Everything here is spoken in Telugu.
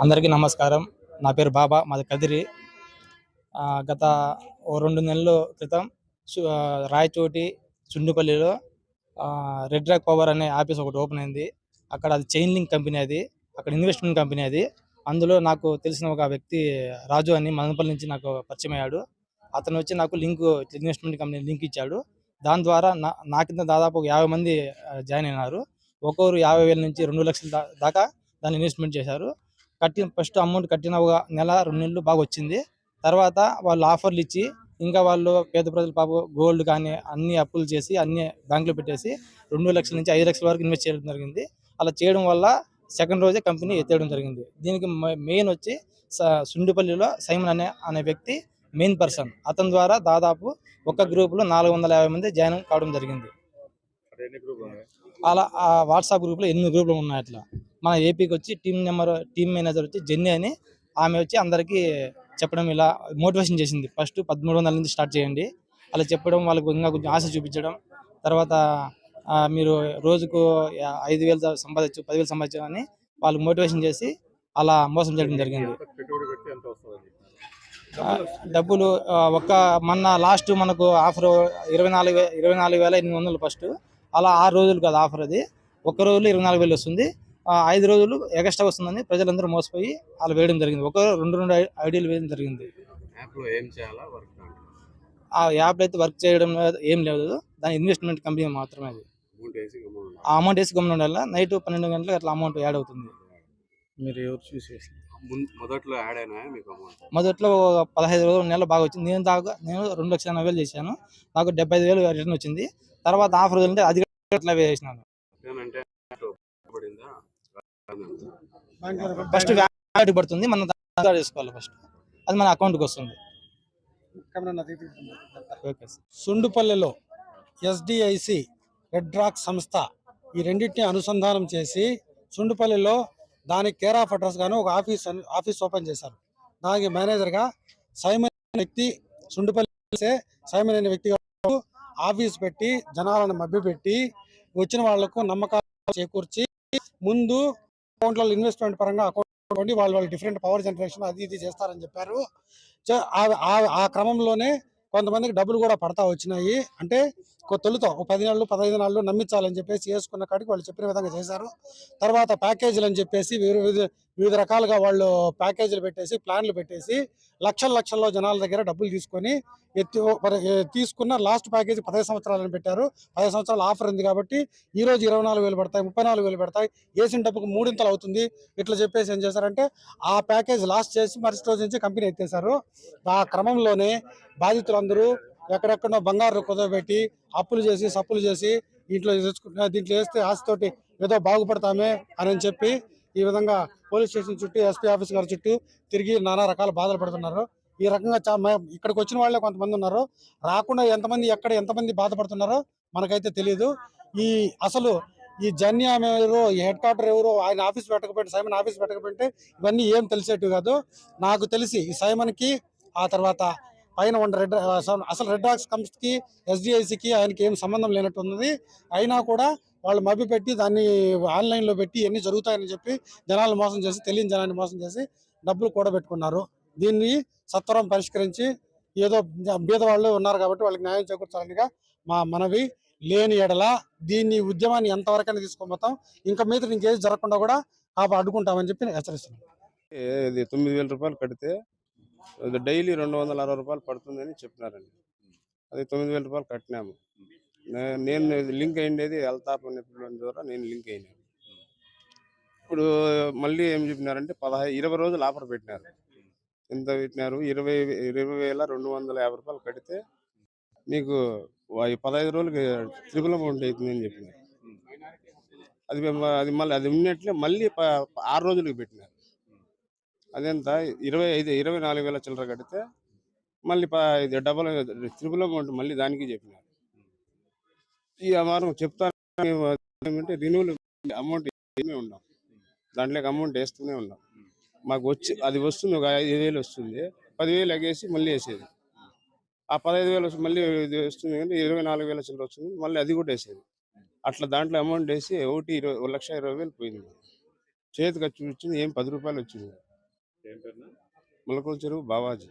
అందరికీ నమస్కారం. నా పేరు బాబా, మాది కదిరి. గత ఓ 2 నెలల క్రితం రాయచోటి, చుండుపల్లిలో రెడ్ రాక్ పవర్ అనే ఆఫీస్ ఒకటి ఓపెన్ అయింది. అక్కడ అది చైన్ లింక్ కంపెనీ, అది అక్కడ ఇన్వెస్ట్మెంట్ కంపెనీ అది. అందులో నాకు తెలిసిన ఒక వ్యక్తి రాజు అని మదనపల్లి నుంచి నాకు పరిచయం అయ్యాడు. అతను వచ్చి నాకు ఇన్వెస్ట్మెంట్ కంపెనీ లింక్ ఇచ్చాడు. దాని ద్వారా నా కింద దాదాపు 50 మంది జాయిన్ అయినారు. ఒక్కొక్కరు 50,000 నుంచి 2 లక్షల దాకా దాన్ని ఇన్వెస్ట్మెంట్ చేశారు. ఫస్ట్ అమౌంట్ కట్టిన ఒక నెల 2 నెలలు బాగా వచ్చింది. తర్వాత వాళ్ళు ఆఫర్లు ఇచ్చి ఇంకా వాళ్ళు పేద ప్రజలు పాపం గోల్డ్ కానీ అన్ని అప్పులు చేసి అన్ని బ్యాంకులో పెట్టేసి 2 లక్షల నుంచి 5 లక్షల వరకు ఇన్వెస్ట్ చేయడం జరిగింది. అలా చేయడం వల్ల సెకండ్ రోజే కంపెనీ ఎత్తేయడం జరిగింది. దీనికి మెయిన్ వచ్చి సుండిపల్లిలో సైమన్ అనే వ్యక్తి మెయిన్ పర్సన్. అతని ద్వారా దాదాపు ఒక గ్రూపులో 450 మంది జాయిన్ కావడం జరిగింది. అలా ఆ వాట్సాప్ గ్రూప్లో 8 గ్రూపులు ఉన్నాయి. అట్లా మన ఏపీకి వచ్చి టీమ్ మేనేజర్ వచ్చి జెన్నీ అని ఆమె వచ్చి అందరికీ చెప్పడం, ఇలా మోటివేషన్ చేసింది. ఫస్ట్ 1300 నుంచి స్టార్ట్ చేయండి అలా చెప్పడం, వాళ్ళకు ఇంకా కొంచెం ఆశ చూపించడం. తర్వాత మీరు రోజుకు 5,000 సంపాదించు, 10,000 సంపాదించు అని వాళ్ళకి మోటివేషన్ చేసి అలా మోసం చేయడం జరిగింది. డబ్బులు మొన్న లాస్ట్ మనకు ఆఫర్ 24,800 ఫస్ట్. అలా 6 రోజులు కాదు ఆఫర్, అది ఒక్క రోజులో 24,000 వస్తుంది. 5 రోజులు ఎక్స్ట్రా వస్తుందని ప్రజలందరూ మోసపోయి అలా వేయడం జరిగింది. ఒక రెండు ఐడియాలు వేయడం జరిగింది. ఆ యాప్లో అయితే వర్క్ చేయడం ఏం లేదు, దాని ఇన్వెస్ట్మెంట్ కంపెనీ మాత్రమే. అది ఆ అమౌంట్ వేసి గమ్మున ఉండాలి. నైట్ 12 గంటలకు అట్లా అమౌంట్ యాడ్ అవుతుంది. మీరు ఎవరు చూసి మొదట్లో 15 రోజుల నెల బాగా వచ్చింది. నేను 2,80,000 చేశాను. నాకు 75,000 రిటర్న్ వచ్చింది. తర్వాత ఆఫర్ రోజులంటే అది అట్లా వేసినాను. ఫస్ట్ వ్యాలిటీ పడుతుంది, మనం చేసుకోవాలి. ఫస్ట్ అది మన అకౌంట్కి వస్తుంది. సుండుపల్లిలో ఎస్డిఐసి రెడ్ రాక్ సంస్థ ఈ రెండింటిని అనుసంధానం చేసి సుండుపల్లిలో దానికి కేర్ ఆఫ్ అడ్రస్ గాను ఒక ఆఫీస్ ఓపెన్ చేశారు. దానికి మేనేజర్గా సైమన్ వ్యక్తి, సుండుపల్లి సైమన్ అనే వ్యక్తి ఆఫీస్ పెట్టి జనాలను మభ్యపెట్టి వచ్చిన వాళ్లకు నమ్మకాలు చేకూర్చి ముందు అకౌంట్లలో ఇన్వెస్ట్మెంట్ పరంగా అకౌంట్ వాళ్ళు డిఫరెంట్ పవర్ జనరేషన్ అది ఇది చేస్తారని చెప్పారు. ఆ క్రమంలోనే కొంతమందికి డబ్బులు కూడా పడతా వచ్చినాయి. అంటే తొలుత 10 నెలలు 15 నెలలు నమ్మించాలని చెప్పేసి వేసుకున్న కాడికి వాళ్ళు చెప్పిన విధంగా చేశారు. తర్వాత ప్యాకేజీలు అని చెప్పేసి వివిధ రకాలుగా వాళ్ళు ప్యాకేజీలు పెట్టేసి ప్లాన్లు పెట్టేసి లక్షల్లో జనాల దగ్గర డబ్బులు తీసుకొని తీసుకున్న లాస్ట్ ప్యాకేజీ 15 సంవత్సరాలని పెట్టారు. 15 సంవత్సరాల ఆఫర్ ఉంది కాబట్టి ఈ రోజు 24,000 పడతాయి, 34,000 పడతాయి, వేసిన డబ్బుకు 3 అవుతుంది. ఇట్లా చెప్పేసి ఏం చేశారంటే ఆ ప్యాకేజ్ లాస్ట్ చేసి మరుసటి రోజు నుంచి కంపెనీ ఎత్తేసారు. ఆ క్రమంలోనే బాధితులందరూ ఎక్కడెక్కడో బంగారు కుదవబెట్టి అప్పులు చేసి సప్పులు చేసి దీంట్లో వేస్తే ఆశతోటి ఏదో బాగుపడతామే అని చెప్పి ఈ విధంగా పోలీస్ స్టేషన్ చుట్టూ, ఎస్పీ ఆఫీస్ గారి చుట్టూ తిరిగి నానా రకాల బాధలు పడుతున్నారు. ఈ రకంగా ఇక్కడికి వచ్చిన వాళ్ళే కొంతమంది ఉన్నారు. రాకుండా ఎంతమంది బాధపడుతున్నారో మనకైతే తెలియదు. అసలు ఈ జన్యామ్ ఎవరు, హెడ్ క్వార్టర్ ఎవరు, ఆయన ఆఫీస్ పెట్టకపోతే, సైమన్ ఆఫీస్ పెట్టకపోతే ఇవన్నీ ఏం తెలిసేట్టు కాదు. నాకు తెలిసి ఈ సైమన్కి ఆ తర్వాత పైన ఉన్న అసలు రెడ్ రాక్స్ సంస్థకి ఎస్డిఐసికి ఆయనకి ఏం సంబంధం లేనట్టు ఉన్నది. అయినా కూడా వాళ్ళు మభ్య పెట్టి దాన్ని ఆన్లైన్లో పెట్టి ఎన్ని జరుగుతాయని చెప్పి జనాలను మోసం చేసి, తెలియని జనాన్ని మోసం చేసి డబ్బులు కూడబెట్టుకున్నారు. దీన్ని సత్వరం పరిష్కరించి ఏదో బీదవాళ్ళు ఉన్నారు కాబట్టి వాళ్ళకి న్యాయం చేకూర్చాలనిగా మా మనవి. లేని ఎడల దీన్ని ఉద్యమాన్ని ఎంతవరకైనా తీసుకోబోతాం. ఇంకా మీద ఇంకేది జరగకుండా కూడా అడ్డుకుంటామని చెప్పి హెచ్చరిస్తున్నాం. 9,000 రూపాయలు కడితే డైలీ 260 రూపాయలు పడుతుందని చెప్పినారండి. అది 9,000 రూపాయలు కట్టినాము. నేను లింక్ అయ్యేది అల్తాఫ్ ద్వారా నేను లింక్ అయినాను. ఇప్పుడు మళ్ళీ ఏం చెప్పినారంటే 20 రోజులు ఆఫర్ పెట్టినారు. ఎంత పెట్టినారు? 20,250 రూపాయలు కడితే మీకు 15 రోజులకి ట్రిపుల్ అమౌంట్ అవుతుందని చెప్పినారు. అది మళ్ళీ ఉన్నట్లే మళ్ళీ 6 రోజులకి పెట్టినారు. అదెంత 24,000 చిల్లర కడితే మళ్ళీ డబల్ ట్రిపుల్ అమౌంట్ మళ్ళీ దానికి చెప్పినారు. ఈ అమారం చెప్తానంటే రిన్యూవల్ అమౌంట్ ఏమీ ఉన్నాం, దాంట్లోకి అమౌంట్ వేస్తూనే ఉన్నాం. మాకు అది వస్తుంది, ఒక 5,000 వస్తుంది, 10,000 ఎగేసి మళ్ళీ వేసేది. ఆ 15,000 మళ్ళీ వస్తుంది కానీ 24,000 చిల్లర వస్తుంది, మళ్ళీ అది కూడా వేసేది. అట్లా దాంట్లో అమౌంట్ వేసి 1,20,000 పోయింది. చేతికి వచ్చి వచ్చింది ఏం 10 రూపాయలు వచ్చింది. మొలకల చెరువు బావాజీ.